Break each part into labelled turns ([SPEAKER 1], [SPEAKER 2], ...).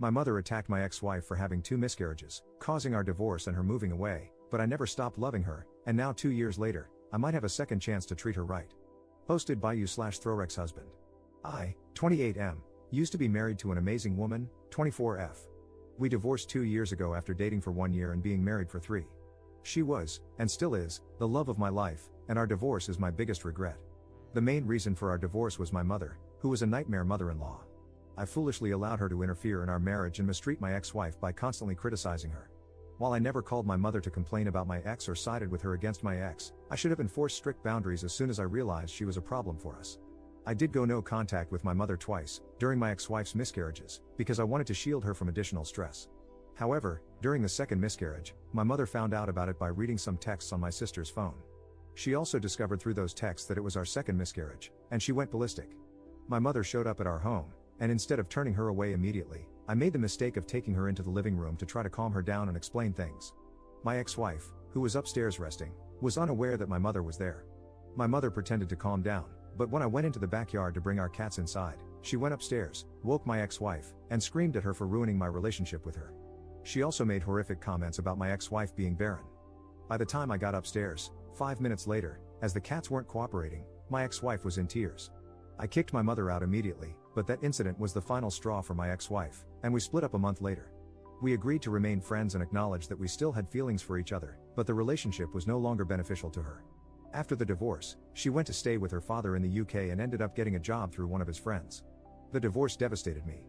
[SPEAKER 1] My mother attacked my ex-wife for having 2 miscarriages, causing our divorce and her moving away, but I never stopped loving her, and now 2 years later, I might have a second chance to treat her right. Posted by you/Throwrex husband. I, 28M, used to be married to an amazing woman, 24F. We divorced 2 years ago after dating for 1 year and being married for 3. She was, and still is, the love of my life, and our divorce is my biggest regret. The main reason for our divorce was my mother, who was a nightmare mother-in-law. I foolishly allowed her to interfere in our marriage and mistreat my ex-wife by constantly criticizing her. While I never called my mother to complain about my ex or sided with her against my ex, I should have enforced strict boundaries as soon as I realized she was a problem for us. I did go no contact with my mother twice, during my ex-wife's miscarriages, because I wanted to shield her from additional stress. However, during the second miscarriage, my mother found out about it by reading some texts on my sister's phone. She also discovered through those texts that it was our second miscarriage, and she went ballistic. My mother showed up at our home, and instead of turning her away immediately, I made the mistake of taking her into the living room to try to calm her down and explain things. My ex-wife, who was upstairs resting, was unaware that my mother was there. My mother pretended to calm down, but when I went into the backyard to bring our cats inside, she went upstairs, woke my ex-wife, and screamed at her for ruining my relationship with her. She also made horrific comments about my ex-wife being barren. By the time I got upstairs, 5 minutes later, as the cats weren't cooperating, my ex-wife was in tears. I kicked my mother out immediately, but that incident was the final straw for my ex-wife, and we split up a month later. We agreed to remain friends and acknowledged that we still had feelings for each other, but the relationship was no longer beneficial to her. After the divorce, she went to stay with her father in the UK and ended up getting a job through one of his friends. The divorce devastated me.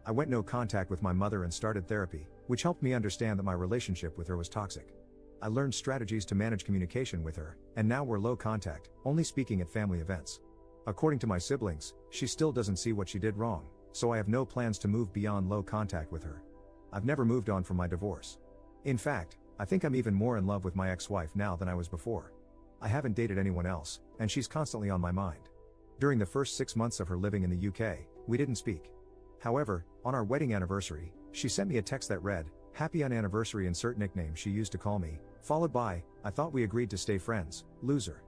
[SPEAKER 1] I went no contact with my mother and started therapy, which helped me understand that my relationship with her was toxic. I learned strategies to manage communication with her, and now we're low contact, only speaking at family events. According to my siblings, she still doesn't see what she did wrong, so I have no plans to move beyond low contact with her. I've never moved on from my divorce. In fact, I think I'm even more in love with my ex-wife now than I was before. I haven't dated anyone else, and she's constantly on my mind. During the first 6 months of her living in the UK, we didn't speak. However, on our wedding anniversary, she sent me a text that read, "Happy anniversary," insert nickname she used to call me, followed by, "I thought we agreed to stay friends, loser."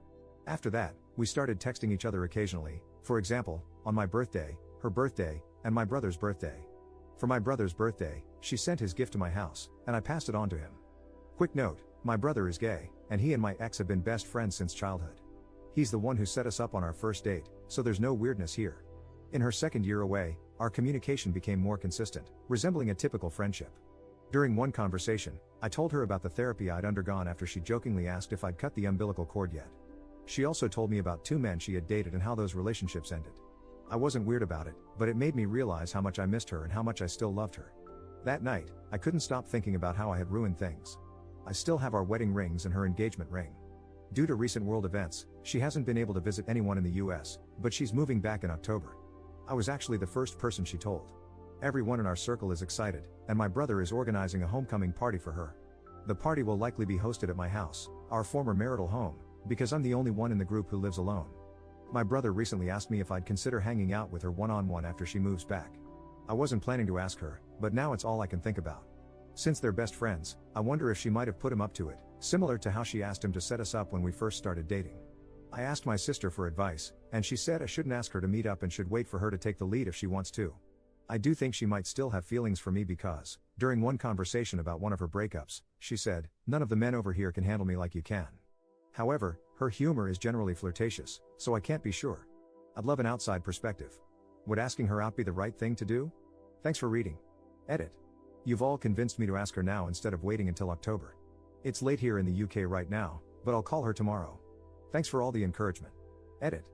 [SPEAKER 1] After that, we started texting each other occasionally, for example, on my birthday, her birthday, and my brother's birthday. For my brother's birthday, she sent his gift to my house, and I passed it on to him. Quick note, my brother is gay, and he and my ex have been best friends since childhood. He's the one who set us up on our first date, so there's no weirdness here. In her second year away, our communication became more consistent, resembling a typical friendship. During one conversation, I told her about the therapy I'd undergone after she jokingly asked if I'd cut the umbilical cord yet. She also told me about 2 men she had dated and how those relationships ended. I wasn't weird about it, but it made me realize how much I missed her and how much I still loved her. That night, I couldn't stop thinking about how I had ruined things. I still have our wedding rings and her engagement ring. Due to recent world events, she hasn't been able to visit anyone in the US, but she's moving back in October. I was actually the first person she told. Everyone in our circle is excited, and my brother is organizing a homecoming party for her. The party will likely be hosted at my house, our former marital home, because I'm the only one in the group who lives alone. My brother recently asked me if I'd consider hanging out with her one-on-one after she moves back. I wasn't planning to ask her, but now it's all I can think about. Since they're best friends, I wonder if she might have put him up to it, similar to how she asked him to set us up when we first started dating. I asked my sister for advice, and she said I shouldn't ask her to meet up and should wait for her to take the lead if she wants to. I do think she might still have feelings for me because, during one conversation about one of her breakups, she said, "None of the men over here can handle me like you can." However, her humor is generally flirtatious, so I can't be sure. I'd love an outside perspective. Would asking her out be the right thing to do? Thanks for reading. Edit. You've all convinced me to ask her now instead of waiting until October. It's late here in the UK right now, but I'll call her tomorrow. Thanks for all the encouragement. Edit.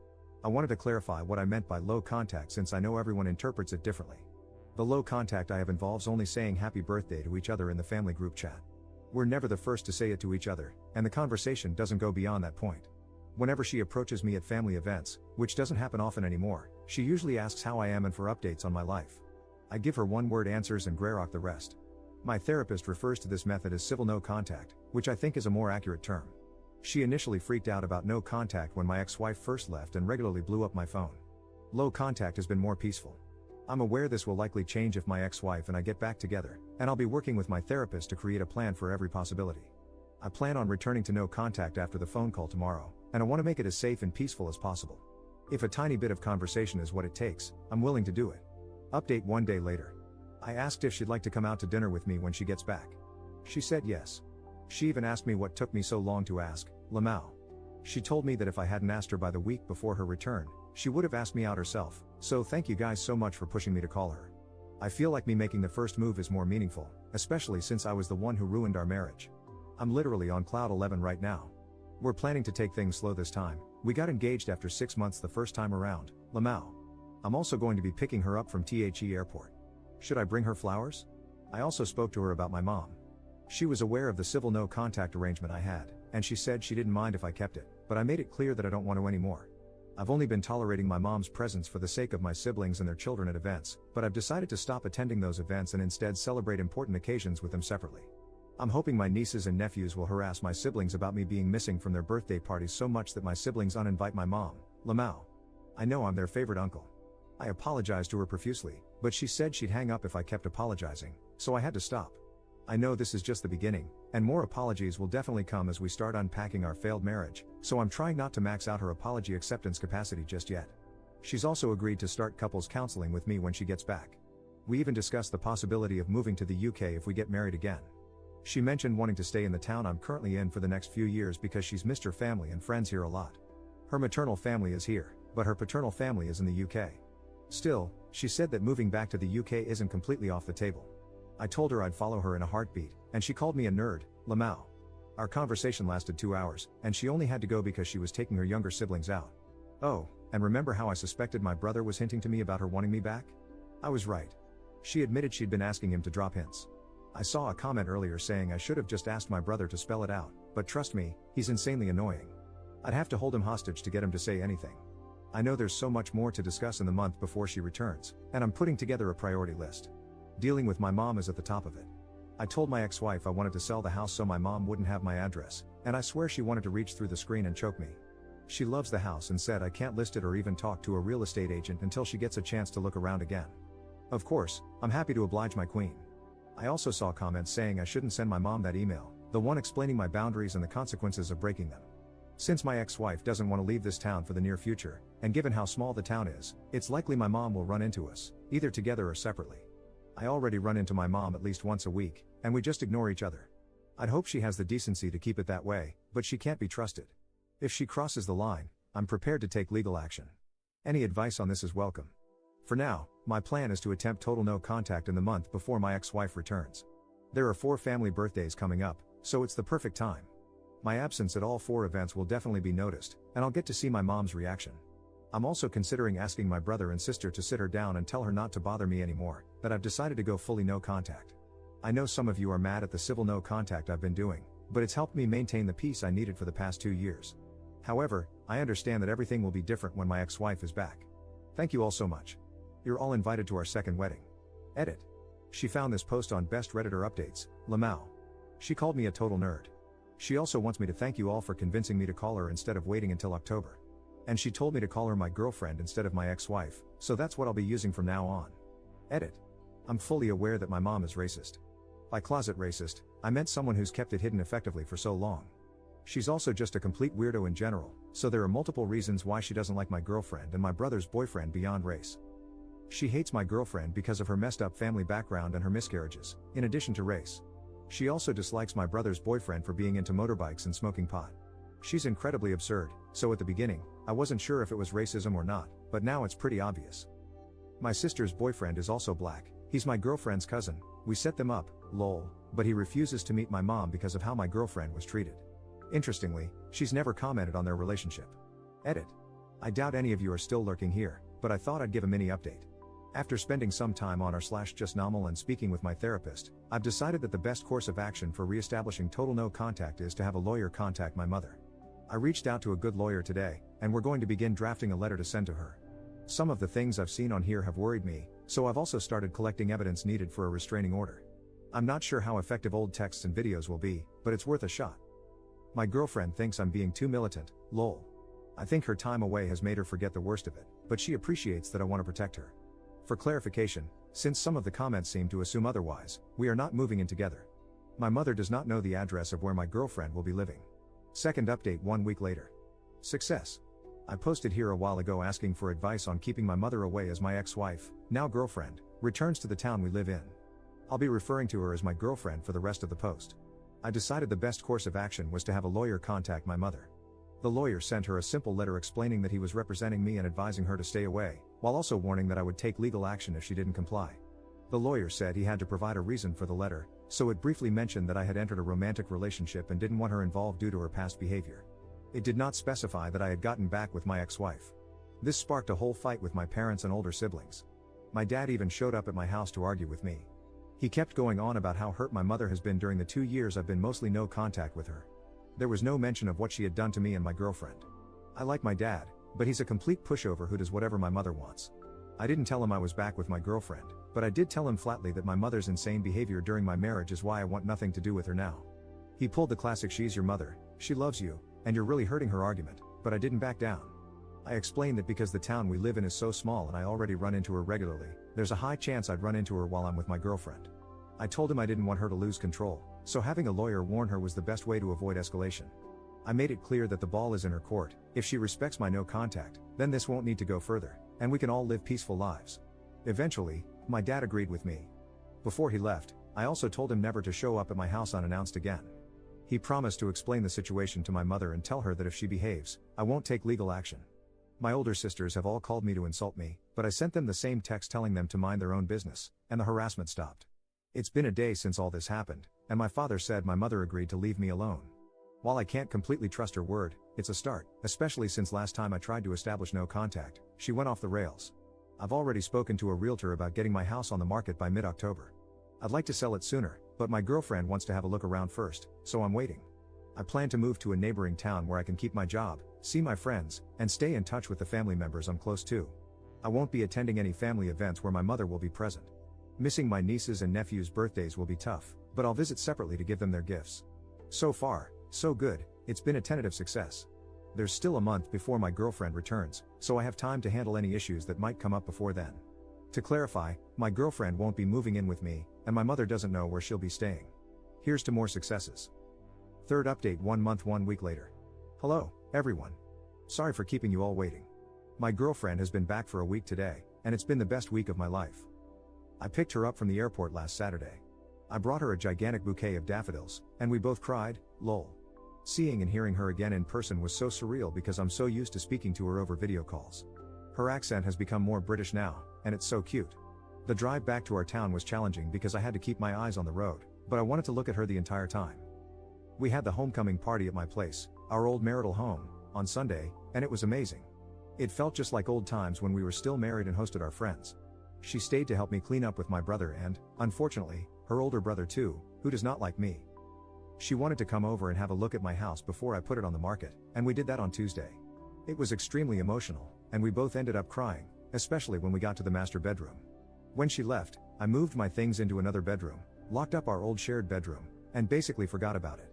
[SPEAKER 1] I wanted to clarify what I meant by low contact since I know everyone interprets it differently. The low contact I have involves only saying happy birthday to each other in the family group chat. We're never the first to say it to each other, and the conversation doesn't go beyond that point. Whenever she approaches me at family events, which doesn't happen often anymore, she usually asks how I am and for updates on my life. I give her one-word answers and greyrock the rest. My therapist refers to this method as civil no contact, which I think is a more accurate term. She initially freaked out about no contact when my ex-wife first left and regularly blew up my phone. Low contact has been more peaceful. I'm aware this will likely change if my ex-wife and I get back together, and I'll be working with my therapist to create a plan for every possibility. I plan on returning to no contact after the phone call tomorrow, and I want to make it as safe and peaceful as possible. If a tiny bit of conversation is what it takes, I'm willing to do it. Update 1 day later. I asked if she'd like to come out to dinner with me when she gets back. She said yes. She even asked me what took me so long to ask, Lamau. She told me that if I hadn't asked her by the week before her return, she would have asked me out herself, so thank you guys so much for pushing me to call her. I feel like me making the first move is more meaningful, especially since I was the one who ruined our marriage. I'm literally on cloud 11 right now. We're planning to take things slow this time. We got engaged after 6 months the first time around, Lamau. I'm also going to be picking her up from THE airport. Should I bring her flowers? I also spoke to her about my mom. She was aware of the civil no contact arrangement I had, and she said she didn't mind if I kept it, but I made it clear that I don't want to anymore. I've only been tolerating my mom's presence for the sake of my siblings and their children at events, but I've decided to stop attending those events and instead celebrate important occasions with them separately. I'm hoping my nieces and nephews will harass my siblings about me being missing from their birthday parties so much that my siblings uninvite my mom, Lamau. I know I'm their favorite uncle. I apologized to her profusely, but she said she'd hang up if I kept apologizing, so I had to stop. I know this is just the beginning, and more apologies will definitely come as we start unpacking our failed marriage, so I'm trying not to max out her apology acceptance capacity just yet. She's also agreed to start couples counseling with me when she gets back. We even discussed the possibility of moving to the UK if we get married again. She mentioned wanting to stay in the town I'm currently in for the next few years because she's missed her family and friends here a lot. Her maternal family is here, but her paternal family is in the UK. Still, she said that moving back to the UK isn't completely off the table. I told her I'd follow her in a heartbeat, and she called me a nerd, Lamau. Our conversation lasted 2 hours, and she only had to go because she was taking her younger siblings out. Oh, and remember how I suspected my brother was hinting to me about her wanting me back? I was right. She admitted she'd been asking him to drop hints. I saw a comment earlier saying I should have just asked my brother to spell it out, but trust me, he's insanely annoying. I'd have to hold him hostage to get him to say anything. I know there's so much more to discuss in the month before she returns, and I'm putting together a priority list. Dealing with my mom is at the top of it. I told my ex-wife I wanted to sell the house so my mom wouldn't have my address, and I swear she wanted to reach through the screen and choke me. She loves the house and said I can't list it or even talk to a real estate agent until she gets a chance to look around again. Of course, I'm happy to oblige my queen. I also saw comments saying I shouldn't send my mom that email, the one explaining my boundaries and the consequences of breaking them. Since my ex-wife doesn't want to leave this town for the near future, and given how small the town is, it's likely my mom will run into us, either together or separately. I already run into my mom at least once a week, and we just ignore each other. I'd hope she has the decency to keep it that way, but she can't be trusted. If she crosses the line, I'm prepared to take legal action. Any advice on this is welcome. For now, my plan is to attempt total no contact in the month before my ex-wife returns. There are 4 family birthdays coming up, so it's the perfect time. My absence at all 4 events will definitely be noticed, and I'll get to see my mom's reaction. I'm also considering asking my brother and sister to sit her down and tell her not to bother me anymore, that I've decided to go fully no contact. I know some of you are mad at the civil no contact I've been doing, but it's helped me maintain the peace I needed for the past 2 years. However, I understand that everything will be different when my ex-wife is back. Thank you all so much. You're all invited to our second wedding. Edit. She found this post on Best Redditor Updates, Lamau. She called me a total nerd. She also wants me to thank you all for convincing me to call her instead of waiting until October. And she told me to call her my girlfriend instead of my ex-wife, so that's what I'll be using from now on. Edit. I'm fully aware that my mom is racist. By closet racist, I meant someone who's kept it hidden effectively for so long. She's also just a complete weirdo in general, so there are multiple reasons why she doesn't like my girlfriend and my brother's boyfriend beyond race. She hates my girlfriend because of her messed up family background and her miscarriages, in addition to race. She also dislikes my brother's boyfriend for being into motorbikes and smoking pot. She's incredibly absurd, so at the beginning, I wasn't sure if it was racism or not, but now it's pretty obvious. My sister's boyfriend is also black, he's my girlfriend's cousin, we set them up, lol, but he refuses to meet my mom because of how my girlfriend was treated. Interestingly, she's never commented on their relationship. Edit. I doubt any of you are still lurking here, but I thought I'd give a mini update. After spending some time on r/justnormal and speaking with my therapist, I've decided that the best course of action for re-establishing total no contact is to have a lawyer contact my mother. I reached out to a good lawyer today, and we're going to begin drafting a letter to send to her. Some of the things I've seen on here have worried me, so I've also started collecting evidence needed for a restraining order. I'm not sure how effective old texts and videos will be, but it's worth a shot. My girlfriend thinks I'm being too militant, lol. I think her time away has made her forget the worst of it, but she appreciates that I want to protect her. For clarification, since some of the comments seem to assume otherwise, we are not moving in together. My mother does not know the address of where my girlfriend will be living. Second update 1 week later. Success. I posted here a while ago asking for advice on keeping my mother away as my ex-wife, now girlfriend, returns to the town we live in. I'll be referring to her as my girlfriend for the rest of the post. I decided the best course of action was to have a lawyer contact my mother. The lawyer sent her a simple letter explaining that he was representing me and advising her to stay away, while also warning that I would take legal action if she didn't comply. The lawyer said he had to provide a reason for the letter, so it briefly mentioned that I had entered a romantic relationship and didn't want her involved due to her past behavior. It did not specify that I had gotten back with my ex-wife. This sparked a whole fight with my parents and older siblings. My dad even showed up at my house to argue with me. He kept going on about how hurt my mother has been during the 2 years I've been mostly no contact with her. There was no mention of what she had done to me and my girlfriend. I like my dad, but he's a complete pushover who does whatever my mother wants. I didn't tell him I was back with my girlfriend, but I did tell him flatly that my mother's insane behavior during my marriage is why I want nothing to do with her now. He pulled the classic "she's your mother, she loves you, and you're really hurting her" argument, but I didn't back down. I explained that because the town we live in is so small and I already run into her regularly, there's a high chance I'd run into her while I'm with my girlfriend. I told him I didn't want her to lose control, so having a lawyer warn her was the best way to avoid escalation. I made it clear that the ball is in her court. If she respects my no contact, then this won't need to go further, and we can all live peaceful lives. Eventually, my dad agreed with me. Before he left, I also told him never to show up at my house unannounced again. He promised to explain the situation to my mother and tell her that if she behaves, I won't take legal action. My older sisters have all called me to insult me, but I sent them the same text telling them to mind their own business, and the harassment stopped. It's been a day since all this happened, and my father said my mother agreed to leave me alone. While I can't completely trust her word, it's a start, especially since last time I tried to establish no contact, she went off the rails. I've already spoken to a realtor about getting my house on the market by mid-October. I'd like to sell it sooner, but my girlfriend wants to have a look around first, so I'm waiting. I plan to move to a neighboring town where I can keep my job, see my friends, and stay in touch with the family members I'm close to. I won't be attending any family events where my mother will be present. Missing my nieces and nephews' birthdays will be tough, but I'll visit separately to give them their gifts. So far, so good, it's been a tentative success. There's still a month before my girlfriend returns, so I have time to handle any issues that might come up before then. To clarify, my girlfriend won't be moving in with me, and my mother doesn't know where she'll be staying. Here's to more successes. Third update 1 month 1 week later. Hello, everyone. Sorry for keeping you all waiting. My girlfriend has been back for a week today, and it's been the best week of my life. I picked her up from the airport last Saturday. I brought her a gigantic bouquet of daffodils, and we both cried, lol. Seeing and hearing her again in person was so surreal because I'm so used to speaking to her over video calls. Her accent has become more British now, and it's so cute. The drive back to our town was challenging because I had to keep my eyes on the road, but I wanted to look at her the entire time. We had the homecoming party at my place, our old marital home, on Sunday, and it was amazing. It felt just like old times when we were still married and hosted our friends. She stayed to help me clean up with my brother and, unfortunately, her older brother too, who does not like me. She wanted to come over and have a look at my house before I put it on the market, and we did that on Tuesday. It was extremely emotional, and we both ended up crying, especially when we got to the master bedroom. When she left, I moved my things into another bedroom, locked up our old shared bedroom, and basically forgot about it.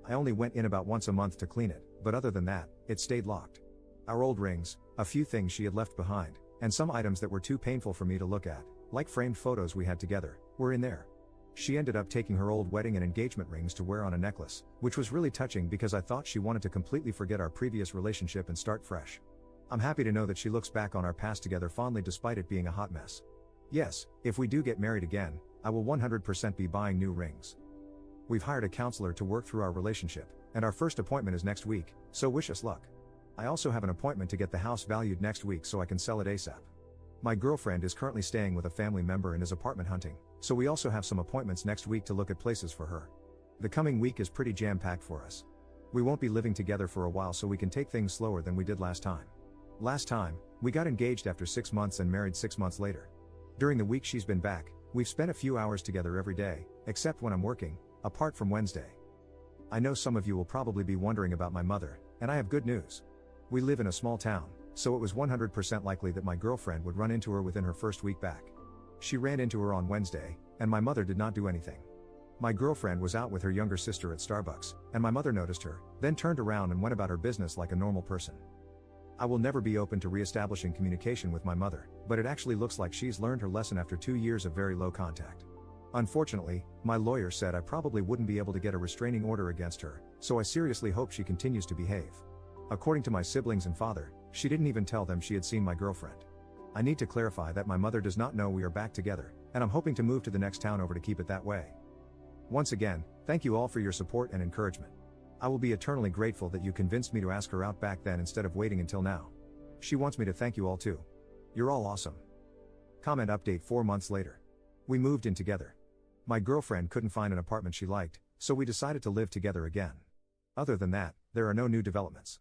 [SPEAKER 1] I only went in about once a month to clean it, but other than that, it stayed locked. Our old rings, a few things she had left behind, and some items that were too painful for me to look at, like framed photos we had together, were in there. She ended up taking her old wedding and engagement rings to wear on a necklace, which was really touching because I thought she wanted to completely forget our previous relationship and start fresh. I'm happy to know that she looks back on our past together fondly despite it being a hot mess. Yes, if we do get married again, I will 100% be buying new rings. We've hired a counselor to work through our relationship, and our first appointment is next week, so wish us luck. I also have an appointment to get the house valued next week so I can sell it ASAP. My girlfriend is currently staying with a family member and is apartment hunting, so we also have some appointments next week to look at places for her. The coming week is pretty jam-packed for us. We won't be living together for a while so we can take things slower than we did last time. Last time, we got engaged after 6 months and married 6 months later. During the week she's been back, we've spent a few hours together every day, except when I'm working, apart from Wednesday. I know some of you will probably be wondering about my mother, and I have good news. We live in a small town, so it was 100% likely that my girlfriend would run into her within her first week back. She ran into her on Wednesday, and my mother did not do anything. My girlfriend was out with her younger sister at Starbucks, and my mother noticed her, then turned around and went about her business like a normal person. I will never be open to re-establishing communication with my mother, but it actually looks like she's learned her lesson after 2 years of very low contact. Unfortunately, my lawyer said I probably wouldn't be able to get a restraining order against her, so I seriously hope she continues to behave. According to my siblings and father, she didn't even tell them she had seen my girlfriend. I need to clarify that my mother does not know we are back together, and I'm hoping to move to the next town over to keep it that way. Once again, thank you all for your support and encouragement. I will be eternally grateful that you convinced me to ask her out back then instead of waiting until now. She wants me to thank you all too. You're all awesome. Comment update 4 months later. We moved in together. My girlfriend couldn't find an apartment she liked, so we decided to live together again. Other than that, there are no new developments.